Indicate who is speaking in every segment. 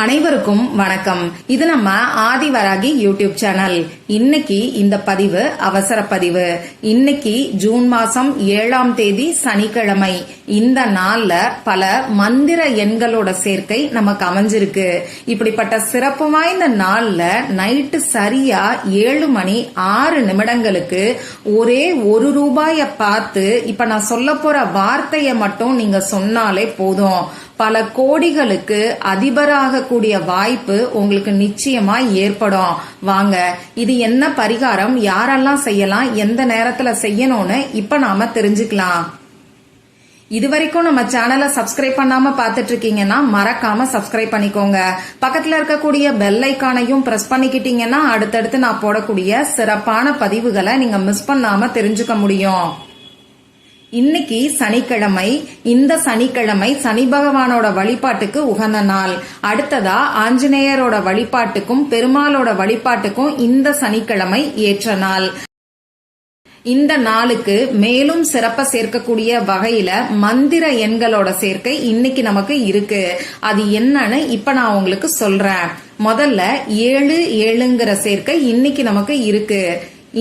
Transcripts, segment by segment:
Speaker 1: அனைவருக்கும் வணக்கம். இது நம்ம ஆதிவராகி யூடியூப் சேனல். இன்னைக்கு இந்த பதிவு அவசர பதிவு. இன்னைக்கு ஜூன் மாசம் 7ஆம் தேதி சனிக்கிழமை. இந்த நாள்ல பல மந்திர எண்களோட சேர்க்கை நமக்கு அமைஞ்சிருக்கு. இப்படிப்பட்ட சிறப்பு வாய்ந்த நாள்ல நைட்டு சரியா 7:06 ஒரே ₹1 பார்த்து இப்ப நான் சொல்ல போற வார்த்தைய மட்டும் நீங்க சொன்னாலே போதும், பல கோடிகளுக்கு அதிபராக கூடிய வாய்ப்பு உங்களுக்கு நிச்சயமா ஏற்படும். வாங்க, இது என்ன பரிகாரம், யாரெல்லாம் செய்யலாம், எந்த நேரத்துல செய்யணும்னு இப்ப நாம தெரிஞ்சுக்கலாம். இதுவரைக்கும் நம்ம சேனலை சப்ஸ்கிரைப் பண்ணாம பாத்துட்டு இருக்கீங்கன்னா மறக்காம சப்ஸ்கிரைப் பண்ணிக்கோங்க. பக்கத்துல இருக்கக்கூடிய பெல் ஐக்கானையும் பிரஸ் பண்ணிக்கிட்டீங்கன்னா அடுத்தடுத்து நான் போடக்கூடிய சிறப்பான பதிவுகளை நீங்க மிஸ் பண்ணாம தெரிஞ்சுக்க முடியும். இன்னைக்கு சனிக்கிழமை. இந்த சனிக்கிழமை சனி பகவானோட வழிபாட்டுக்கு உகந்த நாள். அடுத்ததா ஆஞ்சநேயரோட வழிபாட்டுக்கும் பெருமாளோட வழிபாட்டுக்கும் இந்த சனிக்கிழமை ஏற்ற நாள். இந்த நாளுக்கு மேலும் சிறப்ப சேர்க்கக்கூடிய வகையில மந்திர எண்களோட சேர்க்கை இன்னைக்கு நமக்கு இருக்கு. அது என்னன்னு இப்ப நான் உங்களுக்கு சொல்றேன். முதல்ல 7 சேர்க்கை இன்னைக்கு நமக்கு இருக்கு.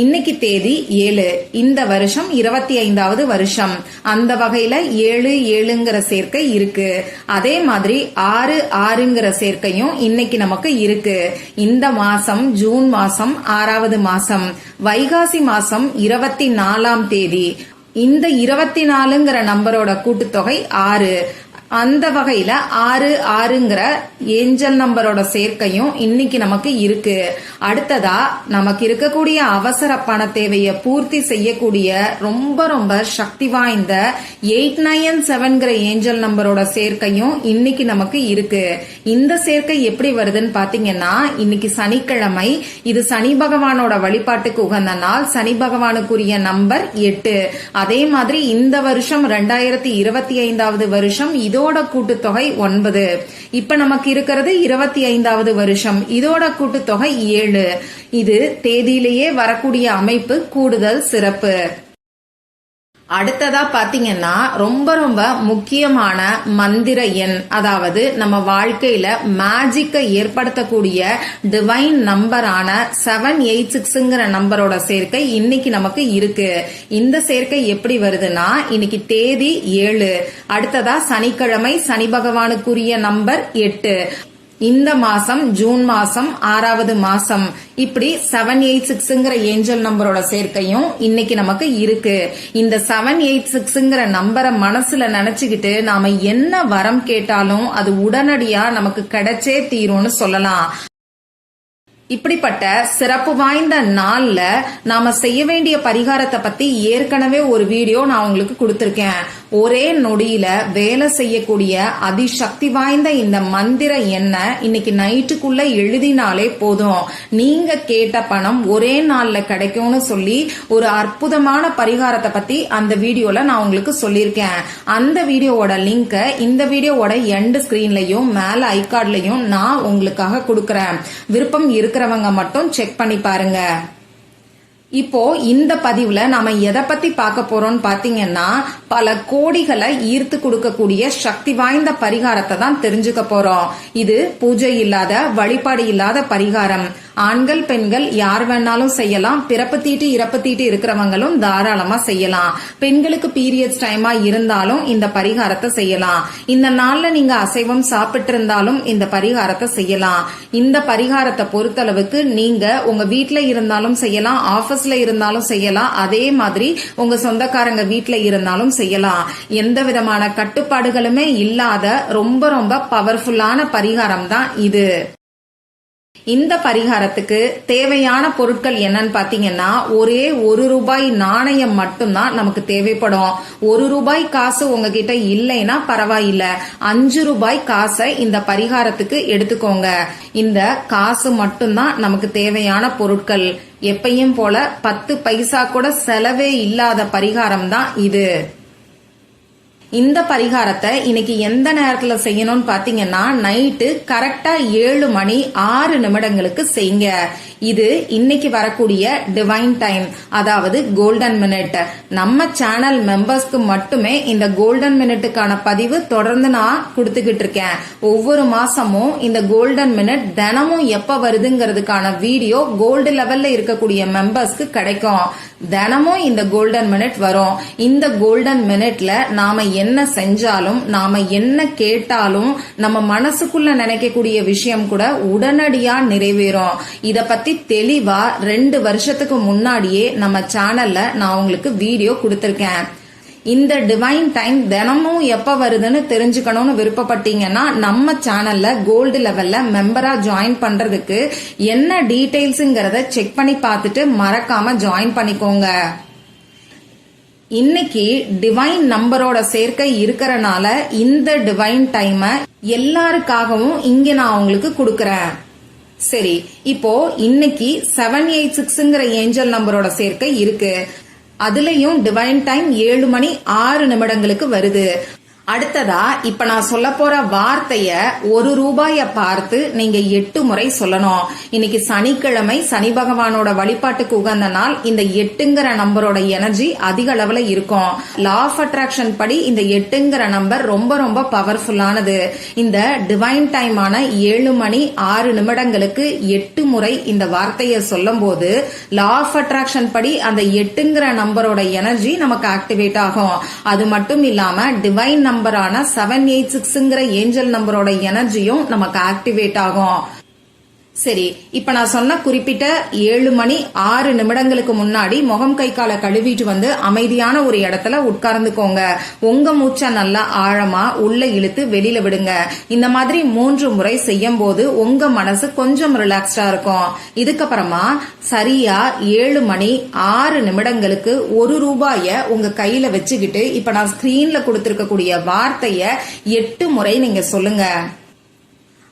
Speaker 1: இன்னைக்கு தேதி 7. இந்த வருஷம் 25வது வருஷம். அந்த வகையில 7 சேர்க்கை இருக்கு. அதே மாதிரி 6 சேர்க்கையும் இன்னைக்கு நமக்கு இருக்கு. இந்த மாசம் ஜூன் மாசம் 6வது மாசம். வைகாசி மாசம் 24ஆம் தேதி. இந்த 24 நம்பரோட கூட்டுத்தொகை 6. அந்த வகையில 6 ஏஞ்சல் நம்பரோட சேர்க்கையும் இன்னைக்கு நமக்கு இருக்கு. அடுத்ததா நமக்கு இருக்கக்கூடிய அவசர பண தேவையை பூர்த்தி செய்யக்கூடிய ரொம்ப சக்தி வாய்ந்த 897 ஏஞ்சல் நம்பரோட சேர்க்கையும் இன்னைக்கு நமக்கு இருக்கு. இந்த சேர்க்கை எப்படி வருதுன்னு பாத்தீங்கன்னா, இன்னைக்கு சனிக்கிழமை. இது சனி பகவானோட வழிபாட்டுக்கு உகந்த நாள். சனி பகவானுக்குரிய நம்பர் 8. அதே மாதிரி இந்த வருஷம் 2025வது வருஷம். இதோட கூட்டுத்தொகை 9. இப்ப நமக்கு இருக்கிறது 25வது வருஷம். இதோட கூட்டுத்தொகை 7. இது தேதியிலேயே வரக்கூடிய அமைப்பு கூடுதல் சிறப்பு. அடுத்ததா பாத்தீங்கன்னா ரொம்ப முக்கியமான மந்திர எண், அதாவது நம்ம வாழ்க்கையில மேஜிக்கை ஏற்படுத்தக்கூடிய டிவைன் நம்பரான 786 நம்பரோட சேர்க்கை இன்னைக்கு நமக்கு இருக்கு. இந்த சேர்க்கை எப்படி வருதுன்னா, இன்னைக்கு தேதி 7. அடுத்ததா சனிக்கிழமை. சனி பகவானுக்குரிய நம்பர் 8. இந்த மாசம் ஜூன் மாசம் 6வது மாசம். இப்படி 786 ஏஞ்சல் நம்பரோட சேர்க்கையும் இன்னைக்கு நமக்கு இருக்கு. இந்த 786 நம்பரை மனசுல நினைச்சுக்கிட்டு நாம என்ன வரம் கேட்டாலும் அது உடனடியா நமக்கு கிடைச்சே தீரும்னு சொல்லலாம். இப்படிப்பட்ட சிறப்பு வாய்ந்த நாள்ல நாம செய்ய வேண்டிய பரிகாரத்தை பத்தி ஏற்கனவே ஒரு வீடியோ நான் உங்களுக்கு கொடுத்திருக்கேன். ஒரே நொடியில வேலை செய்யக்கூடிய அதிசக்தி வாய்ந்த இந்த மந்திர எண்ணை இன்னைக்கு நைட்டுக்குள்ள எழுதினாலே போதும், நீங்க கேட்ட பணம் ஒரே நாள்ல கிடைக்கும்னு சொல்லி ஒரு அற்புதமான பரிகாரத்தை பத்தி அந்த வீடியோல நான் உங்களுக்கு சொல்லியிருக்கேன். அந்த வீடியோவோட லிங்க் இந்த வீடியோவோட எண்ட் ஸ்கிரீன்லயும் மேல ஐகார்ட்லயும் நான் உங்களுக்காக கொடுக்கறேன். விருப்பம் இருக்கிறவங்க மட்டும் செக் பண்ணி பாருங்க. இப்போ இந்த பதிவுல நாம எதை பத்தி பார்க்க போறோம்னு பாத்தீங்கன்னா, பல கோடிகளை ஈர்த்து கொடுக்கக்கூடிய சக்தி வாய்ந்த பரிகாரத்தை தான் தெரிஞ்சுக்க போறோம். இது பூஜை இல்லாத, வழிபாடு இல்லாத பரிகாரம். ஆண்கள் பெண்கள் யார் வேணாலும் செய்யலாம். பிறப்பு தீட்டு இறப்பு தீட்டு இருக்கிறவங்களும் தாராளமா செய்யலாம். பெண்களுக்கு பீரியட்ஸ் டைமா இருந்தாலும் இந்த பரிகாரத்தை செய்யலாம். இந்த நாள்ல நீங்க அசைவம் சாப்பிட்டு இருந்தாலும் இந்த பரிகாரத்தை செய்யலாம். இந்த பரிகாரத்தை பொறுத்தளவுக்கு நீங்க உங்க வீட்டுல இருந்தாலும் செய்யலாம், ஆபீஸ்ல இருந்தாலும் செய்யலாம், அதே மாதிரி உங்க சொந்தக்காரங்க வீட்டுல இருந்தாலும் செய்யலாம். எந்த விதமான கட்டுப்பாடுகளுமே இல்லாத ரொம்ப பவர்ஃபுல்லான பரிகாரம் தான் இது. இந்த பரிகாரத்துக்கு தேவையான பொருட்கள் என்னன்னு பாத்தீங்கன்னா, ஒரே ₹1 நாணயம் மட்டும்தான் நமக்கு தேவைப்படும். ₹1 காசு உங்ககிட்ட இல்லைன்னா பரவாயில்ல, ₹5 காசை இந்த பரிகாரத்துக்கு எடுத்துக்கோங்க. இந்த காசு மட்டும்தான் நமக்கு தேவையான பொருட்கள். எப்பையும் போல 10 பைசா கூட செலவே இல்லாத பரிகாரம் தான் இது. இந்த பரிகாரத்தை இன்னைக்கு எந்த நேரத்துல செய்யணும்னு பாத்தீங்கன்னா, நைட்டு கரெக்டா 7:06 செய்யுங்க. இது இன்னைக்கு வரக்கூடிய டிவைன் டைம், அதாவது கோல்டன் மினிட். நம்ம சேனல் மெம்பர்ஸ்க்கு மட்டுமே இந்த கோல்டன் மினிட்டுக்கான பதிவு தொடர்ந்து நான் கொடுத்துக்கிட்டு இருக்கேன். ஒவ்வொரு மாசமும் இந்த கோல்டன் மினிட் தினமும் எப்ப வருதுங்கிறதுக்கான வீடியோ கோல்டு லெவல்ல இருக்கக்கூடிய மெம்பர்ஸ்க்கு கிடைக்கும். தினமும் இந்த கோல்டன் மினிட் வரும். இந்த கோல்டன் மினிட்ல நாம என்ன செஞ்சாலும், நாம என்ன கேட்டாலும், நம்ம மனசுக்குள்ள நினைக்கக்கூடிய விஷயம் கூட உடனடியா நிறைவேறும். இத பத்தி தெளிவா 2 வருஷத்துக்கு முன்னாடியே நம்ம சேனல்ல நான் உங்களுக்கு வீடியோ கொடுத்திருக்கேன். இந்த டிவைன் டைம் தினமும் எப்ப வருதுன்னு தெரிஞ்சுக்கணும்னு விருப்பப்பட்டீங்கன்னா நம்ம சேனல்ல கோல்டு லெவல்ல மெம்பரா ஜாயின் பண்றதுக்கு என்ன டீடைல்ஸ்ங்கறத செக் பண்ணி பார்த்துட்டு மறக்காம ஜாயின் பண்ணிக்கோங்க. இன்னைக்கு டிவைன் நம்பரோட சேர்க்கை இருக்கறனால இந்த டிவைன் டைம எல்லாருக்காகவும் இங்க நான் உங்களுக்கு கொடுக்கறேன். சரி, இப்போ இன்னைக்கு 786ங்கிற ஏஞ்சல் நம்பரோட சேர்க்கை இருக்கு. அதுலயும் டிவைன் டைம் 7 மணி 6 நிமிடங்களுக்கு வருது. அடுத்ததா இப்ப நான் சொல்ல போற வார்த்தைய ₹1 பார்த்து நீங்க 8 முறை சொல்லணும். இன்னைக்கு சனிக்கிழமை, சனி பகவானோட வழிபாட்டுக்கு உகந்த நாள். இந்த 8ங்கிற நம்பரோட எனர்ஜி அதிக அளவுல இருக்கும். லா ஆஃப் அட்ராக்ஷன் படி இந்த 8ங்கிற நம்பர் ரொம்ப ரொம்ப பவர்ஃபுல்லானது. இந்த டிவைன் டைமான 7 மணி 6 நிமிடங்களுக்கு 8 முறை இந்த வார்த்தைய சொல்லும் போது லா ஆஃப் அட்ராக்ஷன் படி அந்த 8ங்கிற நம்பரோட எனர்ஜி நமக்கு ஆக்டிவேட் ஆகும். அது மட்டும் இல்லாம டிவைன் நம்பரான 786ங்கிற ஏஞ்சல் நம்பரோட எனர்ஜியும் நமக்கு ஆக்டிவேட் ஆகும். சரி, இப்ப நான் சொன்ன குறிப்பிட்ட 7 மணி 6 நிமிடங்களுக்கு முன்னாடி முகம் கை காலை கழுவிட்டு வந்து அமைதியான ஒரு இடத்துல உட்கார்ந்துக்கோங்க. உங்க மூச்சை நல்லா ஆழமா உள்ள இழுத்து வெளியில விடுங்க. இந்த மாதிரி 3 முறை செய்யும் போது உங்க மனசு கொஞ்சம் ரிலாக்ஸ்டா இருக்கும். இதுக்கப்புறமா சரியா 7 மணி 6 நிமிடங்களுக்கு ₹1 உங்க கையில வச்சுக்கிட்டு இப்ப நான் ஸ்கிரீன்ல கொடுத்திருக்கக்கூடிய வார்த்தைய 8 முறை நீங்க சொல்லுங்க.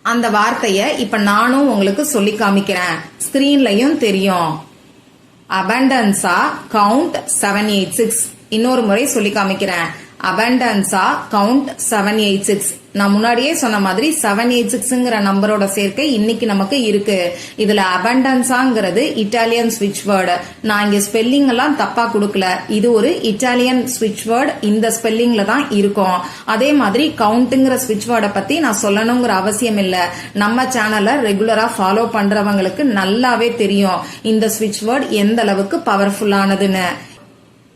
Speaker 1: அந்த வார்த்தைய இப்ப நானும் உங்களுக்கு சொல்லி காமிக்கிறேன். ஸ்கிரீன்லயும் தெரியும். அபண்டன்ஸா கவுண்ட் 786. இன்னொரு முறை சொல்லி காமிக்கிறேன். அபண்டன்ஸா கவுண்ட் 786. நான் முன்னாடியே சொன்ன மாதிரி 786ங்கிற நம்பரோட சேர்க்கை இன்னைக்கு நமக்கு இருக்கு. இதுல அபண்டன்ஸாங்கிறது இட்டாலியன் ஸ்விட்ச் வேர்டு. நான் இங்க ஸ்பெல்லிங் எல்லாம் தப்பா கொடுக்கல. இது ஒரு இட்டாலியன் ஸ்விட்ச் வேர்டு. இந்த ஸ்பெல்லிங்ல தான் இருக்கும். அதே மாதிரி கவுண்ட்ங்கிற ஸ்விட்ச் வேர்டை பத்தி நான் சொல்லணுங்கிற அவசியம் இல்ல. நம்ம சேனலை ரெகுலரா ஃபாலோ பண்றவங்களுக்கு நல்லாவே தெரியும் இந்த ஸ்விட்ச் வேர்டு எந்த அளவுக்கு பவர்ஃபுல்லானதுன்னு.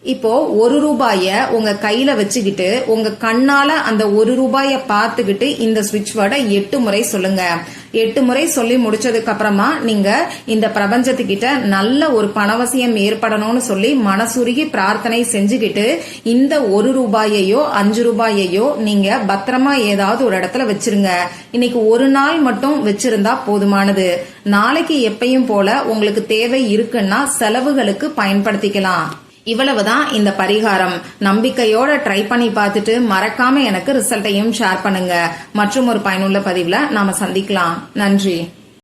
Speaker 1: இப்போ ₹1 உங்க கையில வச்சுக்கிட்டு உங்க கண்ணால அந்த ₹1 பார்த்துக்கிட்டு இந்த ஸ்விட்ச் வேர்டை 8 முறை சொல்லுங்க. 8 முறை சொல்லி முடிச்சதுக்கு அப்புறமா நீங்க இந்த பிரபஞ்சத்துக்கிட்ட நல்ல ஒரு பணவசியம் ஏற்படணும்னு சொல்லி மனசுருகி பிரார்த்தனை செஞ்சுக்கிட்டு இந்த ₹1 5 நீங்க பத்திரமா ஏதாவது ஒரு இடத்துல வச்சிருங்க. இன்னைக்கு ஒரு நாள் மட்டும் வச்சிருந்தா போதுமானது. நாளைக்கு எப்பயும் போல உங்களுக்கு தேவை இருக்குன்னா செலவுகளுக்கு பயன்படுத்திக்கலாம். இவ்வளவுதான் இந்த பரிகாரம். நம்பிக்கையோட ட்ரை பண்ணி பார்த்துட்டு மறக்காம எனக்கு ரிசல்ட்டையும் ஷேர் பண்ணுங்க. மற்றும் ஒரு பயனுள்ள பதிவுல நாம சந்திக்கலாம். நன்றி.